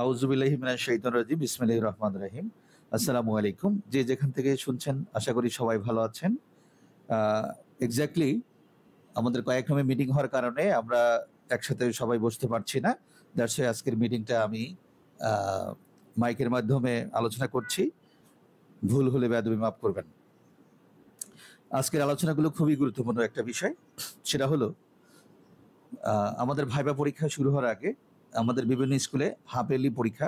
আউযুবিল্লাহি মিনাশ শাইতানির রাজিম বিসমিল্লাহির রহমানির রহিম। আসসালামু আলাইকুম। যে যেখান থেকে শুনছেন আশা করি সবাই ভালো আছেন। এক্স্যাক্টলি আমাদের কয়েকরকমের মিটিং হওয়ার কারণে আমরা একসাথে সবাই বসতে পারছি না। দ্যাটস ওয়াই আজকের মিটিংটা আমি আ মাইকের মাধ্যমে আলোচনা করছি। ভুল হলে বেয়াদবি মাফ করবেন। আজকের আলোচনাগুলো খুবই গুরুত্বপূর্ণ একটা বিষয়। সেটা হলো আমাদের ভাইবা পরীক্ষা শুরু হওয়ার আগে আমাদের বিভিন্ন স্কুলে হাফ ইয়ারলি পরীক্ষা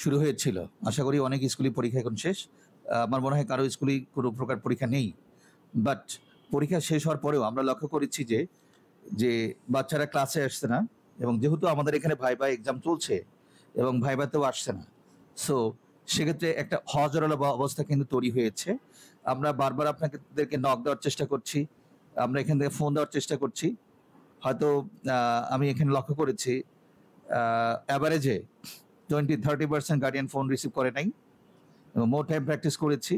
শুরু হয়েছিল। আশা করি অনেক স্কুলই পরীক্ষা এখন শেষ। আমার মনে হয় কারো স্কুলেই কোনো প্রকার পরীক্ষা নেই। বাট পরীক্ষা শেষ হওয়ার পরেও আমরা লক্ষ্য করেছি যে বাচ্চারা ক্লাসে আসছে না, এবং যেহেতু আমাদের এখানে ভাইবা এক্সাম চলছে এবং ভাইবাতেও আসছে না, সো সেক্ষেত্রে একটা হজরলা অবস্থা কিন্তু তৈরি হয়েছে। আমরা বারবার আপনাদেরকে নক দেওয়ার চেষ্টা করছি, আমরা এখান থেকে ফোন দেওয়ার চেষ্টা করছি। হয়তো আমি এখানে লক্ষ্য করেছি অ্যাভারেজে 20-30% গার্ডিয়ান ফোন রিসিভ করে নাই, এবং মোর টাইম প্র্যাকটিস করেছি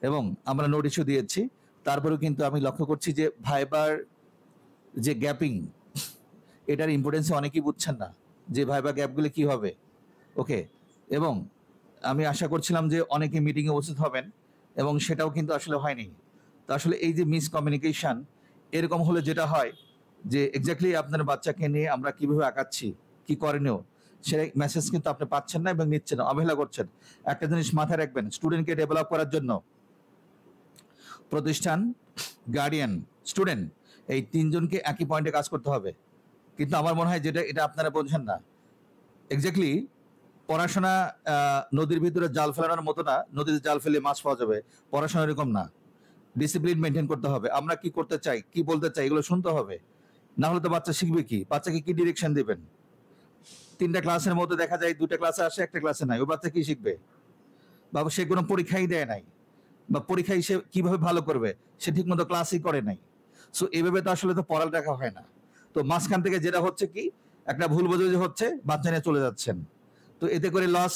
এবং আমরা নোটিশও দিয়েছি। তারপরেও কিন্তু আমি লক্ষ্য করছি যে ভাইবার যে গ্যাপিং, এটার ইম্পর্টেন্স অনেকেই বুঝছেন না যে ভাইবা গ্যাপগুলো কি হবে। ওকে, এবং আমি আশা করছিলাম যে অনেকে মিটিংয়ে উপস্থিত হবেন, এবং সেটাও কিন্তু আসলে হয়নি। তো আসলে এই যে মিসকমিউনিকেশন, এরকম হলে যেটা হয় যে এক্স্যাক্টলি আপনার বাচ্চাকে নিয়ে আমরা কিভাবে আগাচ্ছি, কি করণীয়, সে মেসেজ কিন্তু আপনি পাচ্ছেন না এবং নিচ্ছেন না, অবহেলা করছেন। একটা জিনিস মাথায় রাখবেন, স্টুডেন্টকে ডেভেলপ করার জন্য প্রতিষ্ঠান, গার্ডিয়ান, স্টুডেন্ট, এই তিনজনকে একই পয়েন্টে কাজ করতে হবে। কিন্তু আমার মনে হয় এটা আপনারা বোঝেন না। এক্স্যাক্টলি পড়াশোনা নদীর ভিতরে জাল ফেলানোর মতো না, নদীতে জাল ফেলে মাছ পাওয়া যাবে। পড়াশোনা এরকম না, ডিসিপ্লিন মেনটেন করতে হবে। আমরা কি করতে চাই, কি বলতে চাই, এগুলো শুনতে হবে। না হলে তো বাচ্চা শিখবে কি? বাচ্চাকে কি ডিরেকশন দেবেন? 3টা ক্লাসের মধ্যে দেখা যায় 2টা ক্লাসে আসে, 1টা ক্লাসে নাই, ওই বাচ্চা কি শিখবে? বাবা সে কোনো পরীক্ষাই দেয় নাই, বা পরীক্ষায় সে কিভাবে ভালো করবে, সে ঠিক মতো ক্লাসই করে নাই। সো এইভাবে তো আসলে তো পড়ালেখা হয় না। তো মাঝখান থেকে যেটা হচ্ছে কি, একটা ভুল বোঝাবুঝি হচ্ছে, বাচ্চা নিয়ে চলে যাচ্ছেন। তো এতে করে লস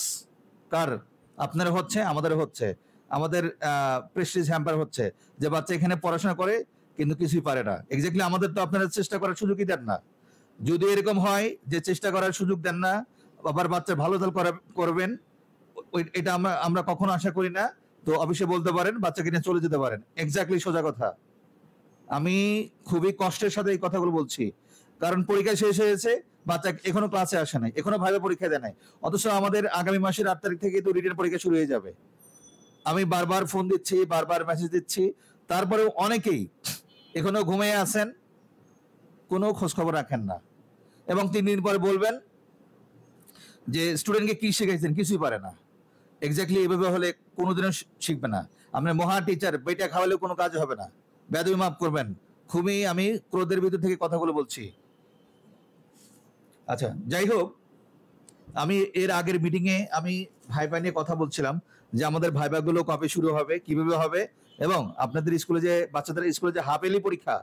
কার? আপনারও হচ্ছে, আমাদেরও হচ্ছে। আমাদের প্রেস্টিজ হ্যাম্পার হচ্ছে যে বাচ্চা এখানে পড়াশোনা করে কিন্তু কিছুই পারে না। এক্স্যাক্টলি আমাদের তো আপনারা চেষ্টা করার সুযোগই দেন না। যদি এরকম হয় যে চেষ্টা করার সুযোগ দেন না, আবার বাচ্চা ভালো ফল করবেন, এটা আমরা কখনো আশা করি না। তো অফিসে বলতে পারেন, বাচ্চাকে নিয়ে চলে যেতে পারেন। এক্স্যাক্টলি সোজা কথা। আমি খুবই কষ্টের সাথে এই কথাগুলো বলছি, কারণ পরীক্ষা শেষ হয়েছে, বাচ্চা এখনো ক্লাসে আসে নাই, এখনো ভাইবা পরীক্ষা দেয় নাই। অথচ আমাদের আগামী মাসের 8 তারিখ থেকে তো রিটেন পরীক্ষা শুরু হয়ে যাবে। আমি বারবার ফোন দিচ্ছি, বারবার মেসেজ দিচ্ছি, তারপরেও অনেকেই এখনো ঘুমিয়ে আছেন, কোনো খোঁজ খবর রাখেন না, এবং 3 দিন পরে বলবেন যে স্টুডেন্টকে কি শিখাইছেন, কিছুই পারে না। এক্স্যাক্টলি এভাবে হলে কোনোদিনও শিখবে না। আপনি মহা টিচার, বইটা খাওয়ালেও কোনো কাজ হবে না। বেয়াদবি মাফ করবেন, খুবই আমি ক্রোধের ভিতর থেকে কথাগুলো বলছি। আচ্ছা, যাই হোক, আমি এর আগের মিটিংয়ে আমি ভাইবা নিয়ে কথা বলছিলাম যে আমাদের ভাইবাগুলো কবে শুরু হবে, কিভাবে হবে, এবং আপনাদের স্কুলে যে বাচ্চাদের স্কুলে যে হাফ ইয়ারলি পরীক্ষা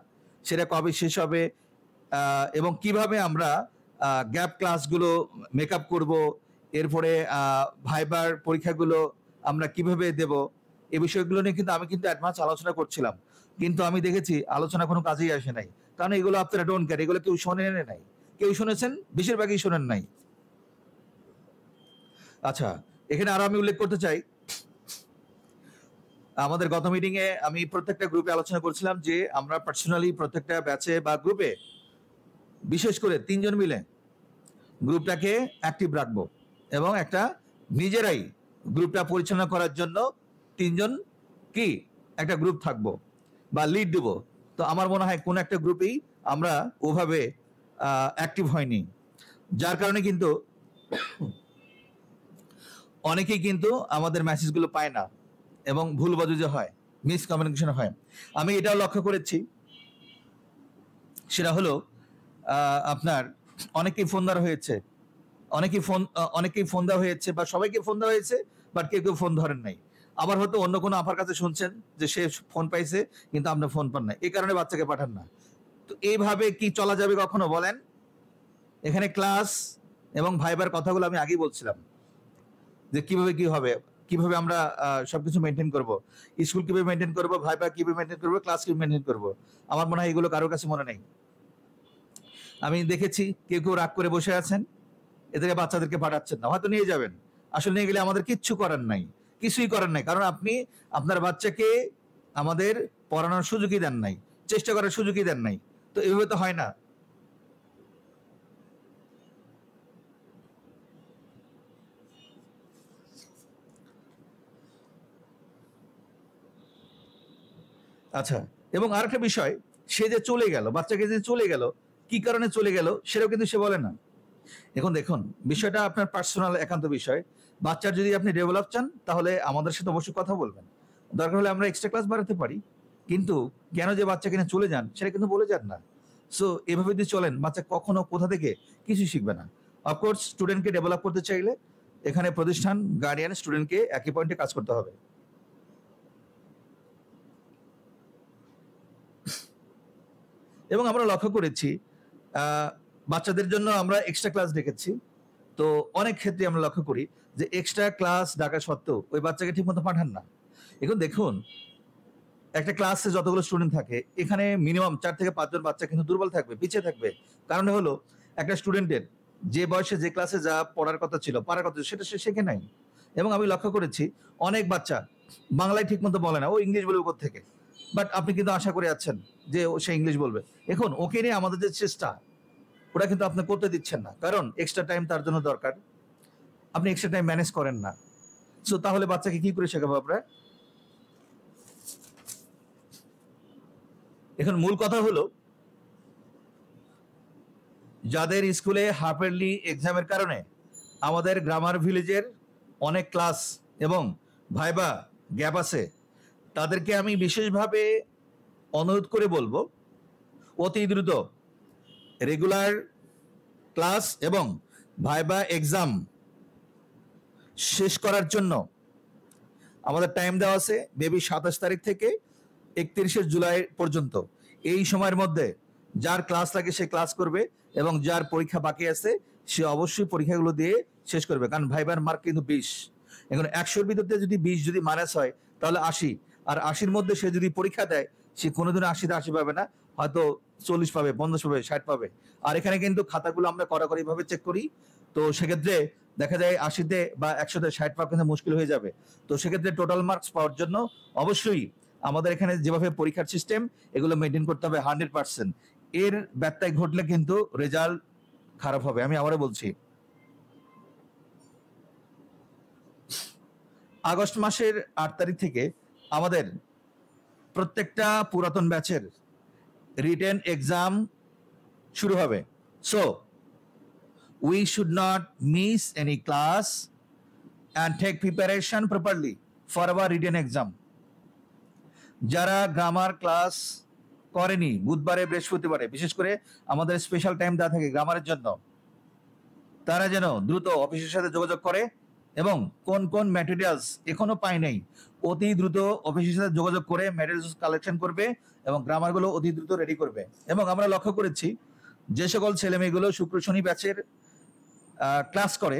সেটা কবে শেষ হবে, এবং কিভাবে আমরা গ্যাপ ক্লাসগুলো মেকআপ করব, এরপরে ভাইবার পরীক্ষাগুলো আমরা কিভাবে দেব, এই বিষয়গুলো নিয়ে কিন্তু আমি অ্যাডভান্স আলোচনা করছিলাম। কিন্তু আমি দেখেছি আলোচনা কোনো কাজেই আসে নাই, কারণ এগুলো আপনারা ডোন্ট কেয়ার, এগুলো কেউ শোনেন নাই। কেউ শুনেছেন, বেশিরভাগই শোনেন নাই। আচ্ছা, এখানে আরো আমি উল্লেখ করতে চাই, আমাদের গত মিটিং এ আমি প্রত্যেকটা গ্রুপে আলোচনা করছিলাম যে আমরা পার্সোনালি প্রত্যেকটা ব্যাচে বা গ্রুপে বিশেষ করে 3 জন মিলে গ্রুপটাকে অ্যাক্টিভ রাখবো, এবং একটা নিজেরাই গ্রুপটা পরিচালনা করার জন্য 3 জন কি একটা গ্রুপ থাকবো বা লিড দেব। তো আমার মনে হয় কোন একটা গ্রুপেই আমরা ওভাবে অ্যাক্টিভ হয়নি, যার কারণে কিন্তু অনেকেই কিন্তু আমাদের মেসেজগুলো পায় না এবং ভুল বোঝাবুঝি হয়, মিসকমিউনিকেশন হয়। আমি এটাও লক্ষ্য করেছি, সেটা হলো আপনার অনেকেই ফোন দেওয়া হয়েছে, অনেকেই ফোন দেওয়া হয়েছে বা সবাইকে ফোন দেওয়া হয়েছে, বাট কেউ কেউ ফোন ধরেন নাই। আবার হয়তো অন্য কোনো আপার কাছে শুনছেন যে সে ফোন পাইছে কিন্তু আপনি ফোন পান না, এই কারণে বাচ্চাকে পাঠান না। তো এইভাবে কি চলা যাবে কখনো বলেন? এখানে ক্লাস এবং ভাইবার কথাগুলো আমি আগেই বলছিলাম যে কিভাবে কি হবে, কিভাবে আমরা সবকিছু মেনটেন করব, স্কুল কিভাবে মেনটেন করব, ভাইবা কিভাবে মেনটেন করব, ক্লাস কিভাবে মেনটেন করব। আমার মনে হয় এগুলো কারোর কাছে মনে নেই। আমি দেখেছি কেউ কেউ রাগ করে বসে আছেন, এদেরকে বাচ্চাদেরকে পাঠাচ্ছেন না, হয়তো নিয়ে যাবেন, আসলে নিয়ে গেলে আমাদের কিছুই করার নাই, কারণ আপনি আপনার বাচ্চাকে আমাদের পড়ানোর সুযোগই দেন নাই, চেষ্টা করার সুযোগই দেন নাই। তো এভাবে তো হয় না। আচ্ছা, এবং আরেকটা বিষয়, সে যে চলে গেল, বাচ্চাকে যে চলে গেল, কি কারণে চলে গেল সেটাও কিন্তু সে বলে না। এখন দেখুন, বিষয়টা আপনার পার্সোনাল একান্ত বিষয়। বাচ্চার যদি আপনি ডেভেলপ চান তাহলে আমাদের সাথে অবশ্যই কথা বলবেন, দরকার হলে আমরা এক্সট্রা ক্লাস বাড়াতে পারি, কিন্তু কেন যে বাচ্চা কিনে চলে যান সেটা কিন্তু বলে যান না। সো এভাবে যদি চলেন, বাচ্চা কখনো কোথা থেকে কিছু শিখবে না। অফকোর্স স্টুডেন্টকে ডেভেলপ করতে চাইলে এখানে প্রতিষ্ঠান, গার্ডিয়ান, স্টুডেন্টকে একই পয়েন্টে কাজ করতে হবে। এবং আমরা লক্ষ্য করেছি বাচ্চাদের জন্য আমরা এক্সট্রা ক্লাস ডেকেছি, তো অনেক ক্ষেত্রে আমরা লক্ষ্য করি যে এক্সট্রা ক্লাস ডাকা সত্ত্বেও ওই বাচ্চাকে ঠিক মতো পাঠান না। এখন দেখুন, একটা ক্লাসে যতগুলো স্টুডেন্ট থাকে, এখানে মিনিমাম 4 থেকে 5 জন বাচ্চা কিন্তু দুর্বল থাকবে, পিছিয়ে থাকবে। কারণ হলো একটা স্টুডেন্টের যে বয়সে যে ক্লাসে যা পড়ার কথা ছিল, পারার কথা ছিল, সেটা সে শেখে নাই। এবং আমি লক্ষ্য করেছি অনেক বাচ্চা বাংলায় ঠিক মতো বলে না, ও ইংলিশ বলবে কোত্থেকে। বাট আপনি কিন্তু আশা করে যাচ্ছেন যে সে ইংলিশ বলবে। এখন ওকে নিয়ে আমাদের যে চেষ্টা, ওটা কিন্তু আপনি করতে দিচ্ছেন না, কারণ এক্সট্রা টাইম তার জন্য দরকার। আপনি এক্সট্রা টাইম ম্যানেজ করেন না। সো তাহলে বাচ্চাকে কি করে শেখাবো আমরা? এখন মূল কথা হলো, যাদের স্কুলে হাফ ইয়ারলি এক্সামের কারণে আমাদের গ্রামার ভিলেজের অনেক ক্লাস এবং ভাইবা গ্যাপ আছে, তাদেরকে আমি বিশেষভাবে অনুরোধ করে বলবো, অতি দ্রুত রেগুলার ক্লাস এবং ভাইবা এক্সাম শেষ করার জন্য আমাদের টাইম দেওয়া আছে মেবি 27 তারিখ থেকে 31শে জুলাই পর্যন্ত। এই সময়ের মধ্যে যার ক্লাস লাগে সে ক্লাস করবে, এবং যার পরীক্ষা বাকি আছে সে অবশ্যই পরীক্ষাগুলো দিয়ে শেষ করবে, কারণ ভাইবার মার্ক কিন্তু 20। এখন 100-র ভিতরে যদি 20 যদি মাইনাস হয় তাহলে 80, আর 80-র মধ্যে সে যদি পরীক্ষা দেয়, সে কোনোদিনও 80-তে 80 পাবে না, হয়তো 40 পাবে, 50 পাবে, 60 পাবে। আর এখানে কিন্তু খাতাগুলো আমরা কড়াকড়ি ভাবে চেক করি, তো সেক্ষেত্রে দেখা যায় 80-তে বা 100-তে 60 পাওয়া কিন্তু মুশকিল হয়ে যাবে। তো সেক্ষেত্রে টোটাল মার্কস পাওয়ার জন্য অবশ্যই আমাদের এখানে যেভাবে পরীক্ষার সিস্টেম, এগুলো মেনটেন করতে হবে 100%। এর ব্যত্যয় ঘটলে কিন্তু রেজাল্ট খারাপ হবে, আমি আবারও বলছি। আগস্ট মাসের 8 তারিখ থেকে আমাদের প্রত্যেকটা পুরাতন ব্যাচের রিটেন এক্সাম শুরু হবে। So we should not miss any class and take preparation properly for our written exam. যারা গ্রামার ক্লাস করেনি বুধবারে, বৃহস্পতিবারে, বিশেষ করে আমাদের স্পেশাল টাইম দেওয়া থাকে গ্রামারের জন্য, তারা যেন দ্রুত অফিসের সাথে যোগাযোগ করে, এবং কোন কোন ম্যাটেরিয়ালস এখনো পাই নাই অতি দ্রুত অফিসের সাথে যোগাযোগ করে ম্যাটেরিয়ালস কালেকশন করবে এবং গ্রামারগুলো অতি দ্রুত রেডি করবে। এবং আমরা লক্ষ্য করেছি যে সকল ছেলে মেয়েগুলো শুক্র শনি ব্যাচের ক্লাস করে,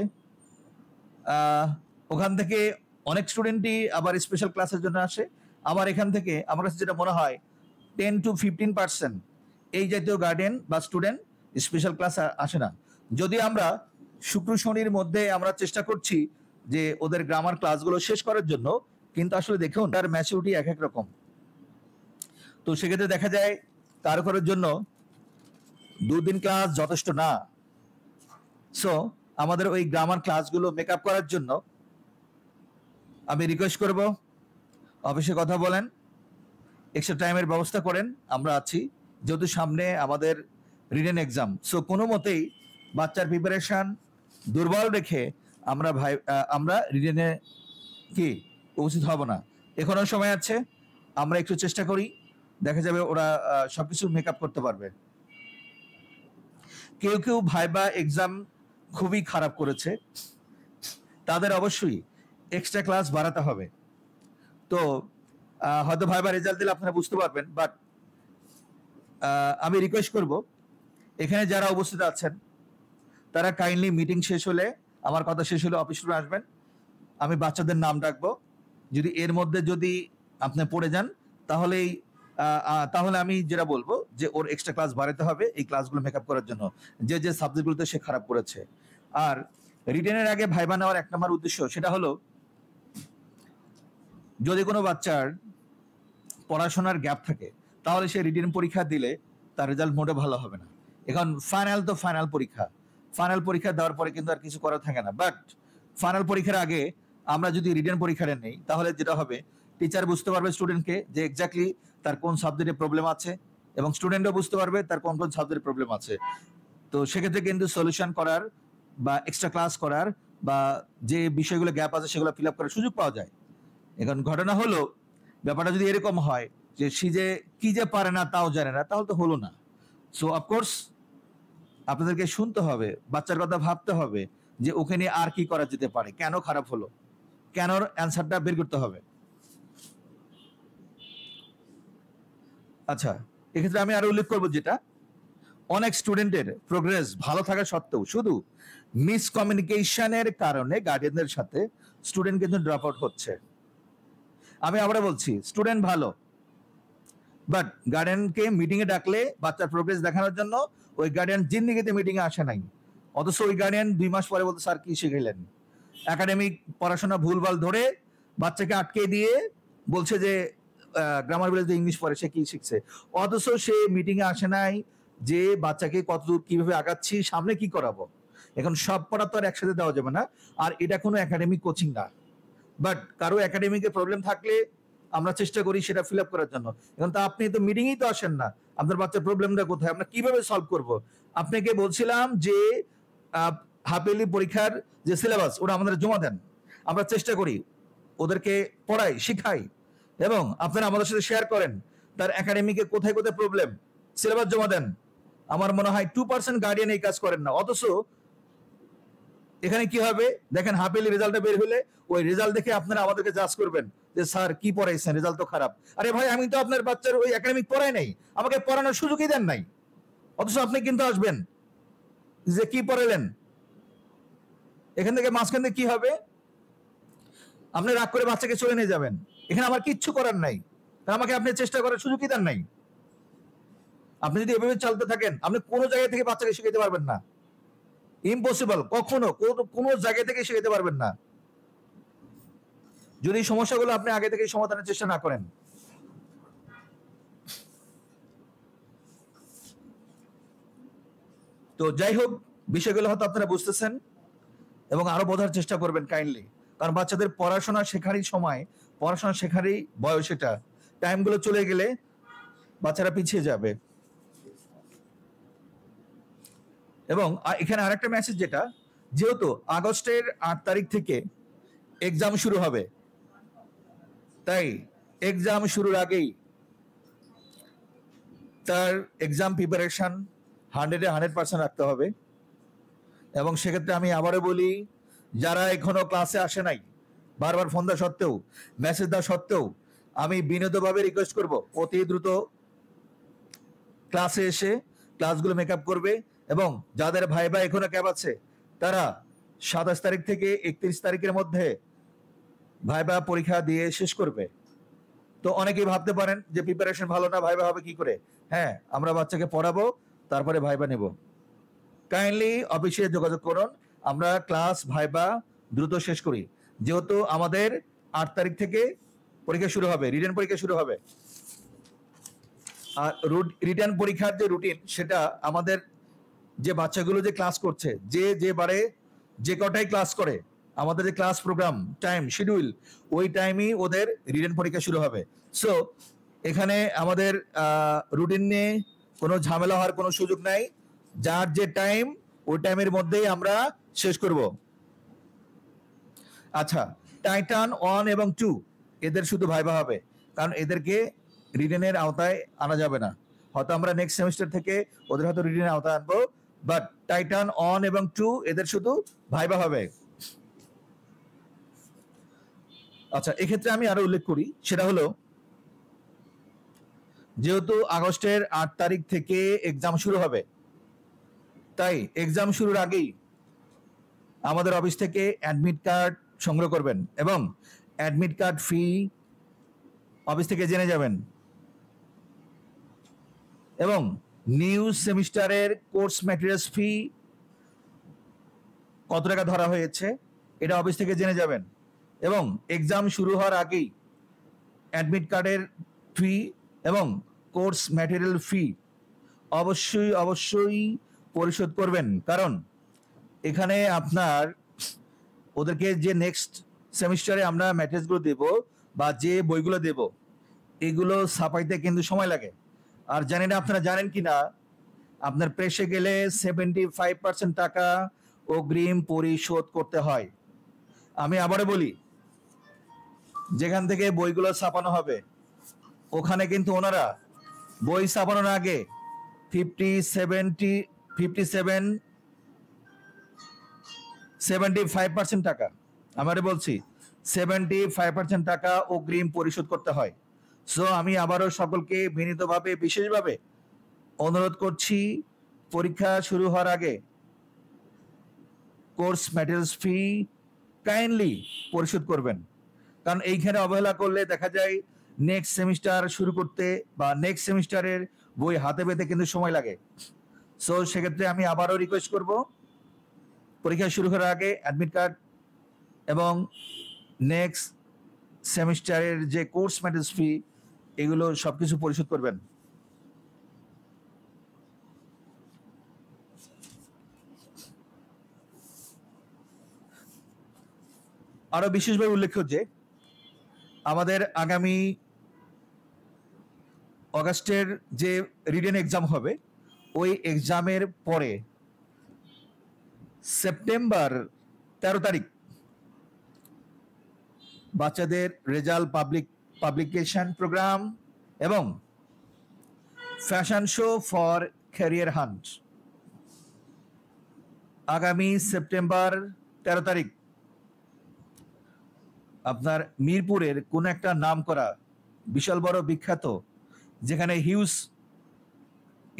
ওখান থেকে অনেক স্টুডেন্টই আবার স্পেশাল ক্লাসের জন্য আসে। আবার এখান থেকে আমার কাছে যেটা মনে হয় 10 to 15% এই জাতীয় গার্ডিয়ান বা স্টুডেন্ট স্পেশাল ক্লাস আসে না। যদি আমরা শুক্র শনির মধ্যে আমরা চেষ্টা করছি যে ওদের গ্রামার ক্লাসগুলো শেষ করার জন্য, কিন্তু আসলে দেখুন তার ম্যাচুরিটি এক এক রকম। তো সেক্ষেত্রে দেখা যায় কারো কারোর জন্য 2 দিন ক্লাস যথেষ্ট না। সো আমাদের ওই গ্রামার ক্লাসগুলো মেক আপ করার জন্য আমি রিকোয়েস্ট করব, অফিসে কথা বলেন, এক্সট্রা টাইমের ব্যবস্থা করেন, আমরা আছি। যেহেতু সামনে আমাদের রিটেন এক্সাম, সো কোনো মতেই বাচ্চার প্রিপারেশন দুর্বল রেখে আমরা রিটেনে কি উপস্থিত হব না। এখনো সময় আছে, আমরা একটু চেষ্টা করি, দেখা যাবে ওরা সবকিছু মেক আপ করতে পারবে। কেউ কেউ ভাইবা এক্সাম খুবই খারাপ করেছে, তাদের অবশ্যই এক্সট্রা ক্লাস বাড়াতে হবে। তো হয়তো ভাইবা রেজাল্ট দিলে আপনারা বুঝতে পারবেন, বাট আমি রিকোয়েস্ট করব এখানে যারা উপস্থিত আছেন তারা কাইন্ডলি মিটিং শেষ হলে, আমার কথা শেষ হলে অফিস রুমে আসবেন, আমি বাচ্চাদের নাম ডাকবো। যদি এর মধ্যে যদি আপনি পড়ে যান তাহলে আমি যেটা বলবো যে ওর এক্সট্রা ক্লাস বাড়াতে হবে এই ক্লাসগুলো মেকআপ করার জন্য, যে যে সাবজেক্টগুলোতে সে খারাপ করেছে। আর রিটেনের আগে ভাইবা নেওয়ার 1 নম্বর উদ্দেশ্য সেটা হলো যদি কোনো বাচ্চার পড়াশোনার গ্যাপ থাকে তাহলে সে রিটেন পরীক্ষা দিলে তার রেজাল্ট মোটেও ভালো হবে না। এখন ফাইনাল তো ফাইনাল পরীক্ষা দেওয়ার পরে কিন্তু আর কিছু করার থাকে না। বাট ফাইনাল পরীক্ষার আগে আমরা যদি রিটেন পরীক্ষাটা নেই তাহলে যেটা হবে, টিচার বুঝতে পারবে স্টুডেন্টকে যে এক্স্যাক্টলি তার কোন সাবজেক্টে প্রবলেম আছে, এবং স্টুডেন্টও বুঝতে পারবে তার কোন কোন সাবজেক্টে প্রবলেম আছে। তো সেক্ষেত্রে কিন্তু সলিউশন করার বা এক্সট্রা ক্লাস করার বা যে বিষয়গুলো গ্যাপ আছে সেগুলো ফিল আপ করার সুযোগ পাওয়া যায়। এখন ঘটনা হলো ব্যাপারটা যদি এরকম হয় যে সে যে কি যে পারে না তাও জানে না, তাহলে তো হলো না। সো অফকোর্স আপনাদেরকে শুনতে হবে, বাচ্চার কথা ভাবতে হবে যে ওকে নিয়ে আর কি করা যেতে পারে, কেন খারাপ হলো, কেন অ্যান্সারটা বের করতে হবে। আচ্ছা, এক্ষেত্রে আমি আরো উল্লেখ করবো যেটা অনেক স্টুডেন্টের প্রোগ্রেস ভালো থাকা সত্ত্বেও শুধু মিসকমিউনিকেশনের কারণে গার্ডিয়ানদের সাথে স্টুডেন্ট কিন্তু ড্রপ আউট হচ্ছে। আমি আবার বলছি, স্টুডেন্ট ভালো, বাট গার্ডিয়ানকে মিটিং এ ডাকলে বাচ্চার প্রোগ্রেস দেখানোর জন্য ওই গার্ডিয়ান জিন্দিগিতে মিটিং এ আসে নাই, অথচ ওই গার্ডিয়ান 2 মাস পরে বলতে স্যার কি শিখাইলেন, একাডেমিক পড়াশোনা ভুলভাল ধরে বাচ্চাকে আটকে দিয়ে বলছে যে গ্রামার বিলেজ ইংলিশ পড়ে সে কি শিখছে, অথচ সে মিটিং এ আসে নাই যে বাচ্চাকে কতদূর কিভাবে আগাচ্ছি, সামনে কি করাবো। এখন সব পড়া তো আর একসাথে দেওয়া যাবে না, আর এটা কোনো একাডেমিক কোচিং না। বাট কারো একাডেমিকে প্রবলেম থাকলে আমরা চেষ্টা করি সেটা ফিল আপ করার জন্য। এখন তো আপনি তো মিটিংই তো আসেন না, আপনার বাচ্চার প্রবলেমটা কোথায়, আমরা কিভাবে সলভ করব। আপনাকে বলছিলাম যে হাফ ইয়ারলি পরীক্ষার যে সিলেবাস ওটা আমাদের জমা দেন, আমরা চেষ্টা করি ওদেরকে পড়াই শিখাই, এবং আপনারা আমাদের সাথে শেয়ার করেন তার একাডেমিকে কোথায় কোথায় প্রবলেম, সিলেবাস জমা দেন। আমার মনে হয় 2% গার্ডিয়ান এই কাজ করেন না। অথচ এখানে কি হবে দেখেন, হাফ ইয়ারলি রেজাল্টটা বের হলে ওই রেজাল্ট দেখে আপনারা আমাদেরকে জাজ করবেন যে স্যার কি পড়াইছেন, রেজাল্ট তো খারাপ। আরে ভাই, আমি তো আপনার বাচ্চার ওই একাডেমিক পড়াই নাই, আমাকে পড়ানোর সুযোগই দেন নাই, অথচ আপনি কিন্তু আসবেন যে কি পড়ালেন। এখান থেকে মাঝখান থেকে কি হবে, আপনি রাগ করে বাচ্চাকে চলে নিয়ে যাবেন, এখানে আমার কিচ্ছু করার নাই, আমাকে আপনি চেষ্টা করার সুযোগই দেন নাই। আপনি যদি এভাবে চলতে থাকেন আপনি কোনো জায়গা থেকে বাচ্চাকে শিখাতে পারবেন না, ইম্পসিবল, কখনো কোনো জায়গা থেকে শিখাতে পারবেন না যদি সমস্যাগুলো আপনি আগে থেকে সমাধানের চেষ্টা না করেন। তো যাই হোক, বিষয়গুলো হয়তো আপনারা বুঝতেছেন এবং আরো বোঝার চেষ্টা করবেন কাইন্ডলি, কারণ বাচ্চাদের পড়াশোনা শেখারই সময়, পড়াশোনা শেখারই বয়স, এটা টাইমগুলো চলে গেলে বাচ্চারা পিছিয়ে যাবে। এবং এখানে আরেকটা মেসেজ, যেটা যেহেতু আগস্টের 8 তারিখ থেকে এক্সাম শুরু হবে, তাই এক্সাম শুরুর আগেই তার এক্সাম প্রিপারেশন 100% রাখতে হবে। এবং সেক্ষেত্রে আমি আবারও বলি, যারা এখনো ক্লাসে আসে নাই, বারবার ফোন দেওয়া সত্ত্বেও, মেসেজ দেওয়া সত্ত্বেও, আমি বিনীতভাবে রিকোয়েস্ট করব অতি দ্রুত ক্লাসে এসে ক্লাসগুলো মেকআপ করবে। এবং যাদের ভাইবা এখনো ক্যাব আছে তারা 27 তারিখ থেকে 31 তারিখের মধ্যে ভাইবা পরীক্ষা দিয়ে শেষ করবে। তো অনেকেই ভাবতে পারেন যে প্রিপারেশন ভালো না, ভাইবা হবে কি করে। হ্যাঁ, আমরা বাচ্চাকে পড়াবো, তারপরে ভাইবা নেব। কাইন্ডলি অফিসে যোগাযোগ করুন, আমরা ক্লাস ভাইবা দ্রুত শেষ করি, যেহেতু আমাদের 8 তারিখ থেকে পরীক্ষা শুরু হবে, রিটেন পরীক্ষা শুরু হবে। আর রিটেন পরীক্ষার যে রুটিন, সেটা আমাদের যে বাচ্চাগুলো যে ক্লাস করছে, যে বারে যে কটাই ক্লাস করে, আমাদের যে ক্লাস প্রোগ্রাম টাইম শিডিউল, ওই টাইমই ওদের রিটেন পরীক্ষা শুরু হবে। সো এখানে আমাদের রুটিন নিয়ে কোনো ঝামেলা হওয়ার কোনো সুযোগ নাই, যার যে টাইম ওই টাইমের মধ্যেই আমরা শেষ করব। আচ্ছা, টাইটান 1 এবং 2 এদের শুধু ভাইবা হবে, কারণ এদেরকে রিটেনের আওতায় আনা যাবে না। হয়তো আমরা নেক্সট সেমিস্টার থেকে ওদের হয়তো রিটেনের আওতায় আনবো, বাট টাইটান 1 এবং 2 এদের শুধু ভাইবা হবে। আচ্ছা, এক্ষেত্রে আমি আরো উল্লেখ করি, সেটা হলো যেহেতু আগস্টের 8 তারিখ থেকে এক্সাম শুরু হবে, তাই এক্সাম শুরুর আগেই আমাদের অফিস থেকে অ্যাডমিট কার্ড সংগ্রহ করবেন এবং অ্যাডমিট কার্ড ফি অফিস থেকে জেনে যাবেন। এবং নিউ সেমিস্টারের কোর্স ম্যাটেরিয়ালস ফি কত টাকা ধরা হয়েছে এটা অফিস থেকে জেনে যাবেন। এবং এক্সাম শুরু হওয়ার আগেই অ্যাডমিট কার্ডের ফি এবং কোর্স ম্যাটেরিয়াল ফি অবশ্যই অবশ্যই পরিশোধ করবেন, কারণ এখানে আপনার ওদেরকে যে নেক্সট সেমিস্টারে আমরা ম্যাটেরিয়ালসগুলো দেব বা যে বইগুলো দেব এগুলো ছাপাইতে কিন্তু সময় লাগে। আর জানি না আপনারা জানেন কি না, আপনার প্রেসে গেলে 75% টাকা অগ্রিম পরিশোধ করতে হয়। আমি আবারও বলি, যেখান থেকে বইগুলো ছাপানো হবে ওখানে কিন্তু ওনারা বই ছাপানোর আগে 75% টাকা, আমারে বলছি 75% টাকা অগ্রিম পরিশোধ করতে হয়। সো আমি আবারও সকলকে বিনীতভাবে বিশেষভাবে অনুরোধ করছি, পরীক্ষা শুরু হওয়ার আগে কোর্স ম্যাটেরিয়ালস ফি কাইন্ডলি পরিশোধ করবেন, কারণ এইখানে অবহেলা করলে দেখা যায় নেক্সট সেমিস্টার শুরু করতে বা নেক্সট সেমিস্টারের বই হাতে পেতে কিন্তু সময় লাগে। সো সেক্ষেত্রে আমি আবারও রিকোয়েস্ট করব, পরীক্ষা শুরু করার আগে অ্যাডমিট কার্ড এবং নেক্সট সেমিস্টারের যে কোর্স ম্যাটেরিয়ালস ফি এগুলো সবকিছু পরিশোধ করবেন। আরো বিশেষভাবে উল্লেখ্য যে আমাদের আগামী অগাস্টের যে রিটেন এক্সাম হবে ওই এক্সামের পরে সেপ্টেম্বর 13 তারিখ বাচ্চাদের রেজাল্ট পাবলিকেশন প্রোগ্রাম এবং fashion show for career hunt আগামী সেপ্টেম্বর 13 তারিখ আপনার মিরপুরের কোন একটা নাম করা বিশাল বড় বিখ্যাত, যেখানে হিউজ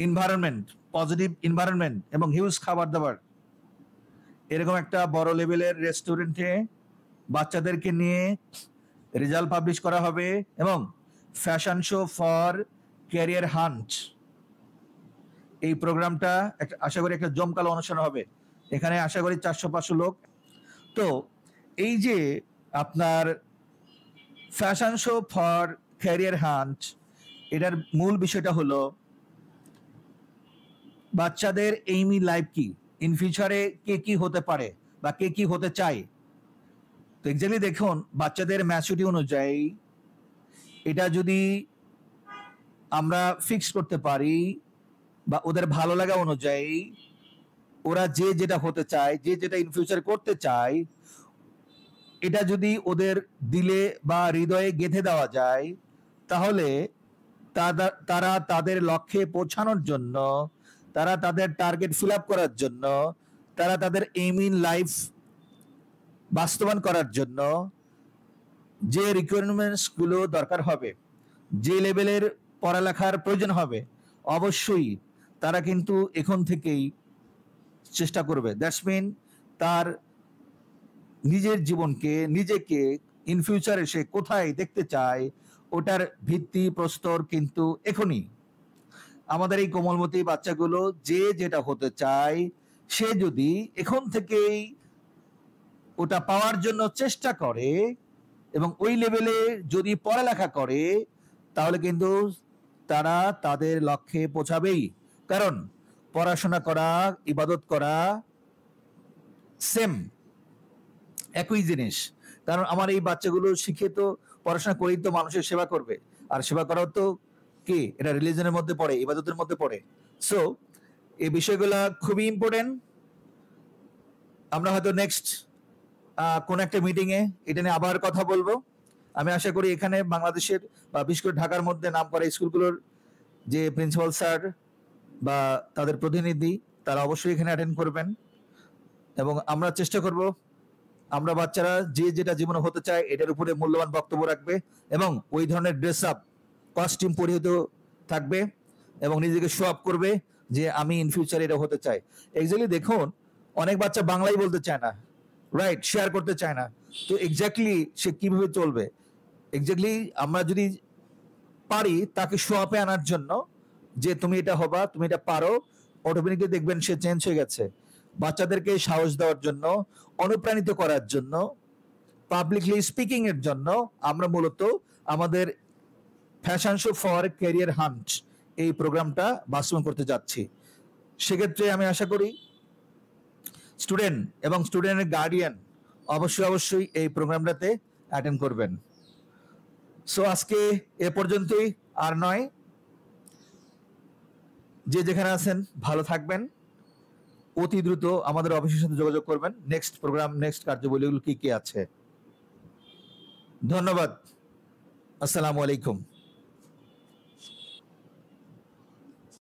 এনভায়রনমেন্ট, পজিটিভ এনভায়রনমেন্ট এবং হিউজ খাবার দাবার, এরকম একটা বড় লেভেলের রেস্টুরেন্টে বাচ্চাদেরকে নিয়ে রেজাল্ট পাবলিশ করা হবে এবং fashion show for career hunt এই প্রোগ্রামটা আশা করি একটা জমকালো অনুষ্ঠান হবে। এখানে আশা করি 400-500 লোক। তো এই যে আপনার fashion show for career hunt, এটার মূল বিষয়টা হলো বাচ্চাদের এইমি লাইফ কি, ইন ফিউচারে কে কি হতে পারে বা কে কি হতে চায়। তো এক্স্যাক্টলি দেখুন, বাচ্চাদের ম্যাচুরিটি অনুযায়ী এটা যদি আমরা ফিক্স করতে পারি বা ওদের ভালো লাগা অনুযায়ী ওরা যে যেটা হতে চায়, যে যেটা ইন ফিউচার করতে চায়, এটা যদি ওদের দিলে বা হৃদয়ে গেঁথে দেওয়া যায় তাহলে তারা তাদের লক্ষ্যে পৌঁছানোর জন্য, তারা তাদের টার্গেট ফিল আপ করার জন্য, তারা তাদের এইম ইন লাইফ বাস্তবায়ন করার জন্য যে রিকোয়ারমেন্টস গুলো দরকার হবে, যে লেভেলের পড়ালেখার প্রয়োজন হবে, অবশ্যই তারা কিন্তু এখন থেকেই চেষ্টা করবে। দ্যাটস মিন তার নিজের জীবনকে, নিজেকে ইন ফিউচারে সে কোথায় দেখতে চায় ওটার ভিত্তি প্রস্তর কিন্তু এখনই। আমাদের এই কোমলমতি বাচ্চাগুলো যে যেটা হতে চায় সে যদি এখন থেকেই ওটা পাওয়ার জন্য চেষ্টা করে এবং ওই লেভেলে যদি পড়ালেখা করে তাহলে কিন্তু তারা তাদের লক্ষ্যে পৌঁছাবেই। কারণ পড়াশোনা করা, ইবাদত করা সেম, একই জিনিস। কারণ আমার এই বাচ্চাগুলো শিখে তো পড়াশোনা করেই তো মানুষের সেবা করবে, আর সেবা করাও তো কি এটা রিলিজনের মধ্যে পড়ে, ইবাদতের মধ্যে পড়ে। সো এই বিষয়গুলো খুবই ইম্পর্টেন্ট। আমরা হয়তো নেক্সট কোন একটা মিটিং এ এটা নিয়ে আবার কথা বলবো। আমি আশা করি এখানে বাংলাদেশের বা বিশেষ করে ঢাকার মধ্যে নাম করা স্কুলগুলোর যে প্রিন্সিপাল স্যার বা তাদের প্রতিনিধি তারা অবশ্যই এখানে অ্যাটেন্ড করবেন এবং আমরা চেষ্টা করব আমরা বাচ্চারা যে যেটা জীবনে হতে চায় এটার উপরে মূল্যবান বক্তব্য রাখবে এবং ওই ধরনের ড্রেস আপ, কস্টিউম পরিহিত থাকবে এবং নিজেকে শো আপ করবে যে আমি ইন ফিউচার এটা হতে চাই। এক্স্যাক্টলি দেখুন, অনেক বাচ্চা বাংলাই বলতে চায় না, রাইট, শেয়ার করতে চায় না। তো এক্স্যাক্টলি সে কিভাবে চলবে? এক্স্যাক্টলি আমরা যদি পারি তাকে শো আপে আনার জন্য যে তুমি এটা হবা, তুমি এটা পারো, অটোমেটিকলি দেখবেন সে চেঞ্জ হয়ে গেছে। বাচ্চাদেরকে সাহস দেওয়ার জন্য, অনুপ্রাণিত করার জন্য, পাবলিকলি স্পিকিং এর জন্য আমরা মূলত আমাদের fashion show for career hunt এই প্রোগ্রামটা বাস্তবায়ন করতে যাচ্ছি। সেক্ষেত্রে আমি আশা করি স্টুডেন্ট এবং স্টুডেন্টের গার্ডিয়ান অবশ্যই এই প্রোগ্রামটাতে অ্যাটেন্ড করবেন। সো আজকে এ পর্যন্তই, আর নয়। যে যেখানে আছেন ভালো থাকবেন, অতি দ্রুত আমাদের অফিসের সাথে যোগাযোগ করবেন। নেক্সট প্রোগ্রাম, নেক্সট কার্যবলীগুলো কি কি আছে। ধন্যবাদ। আসসালামু আলাইকুম।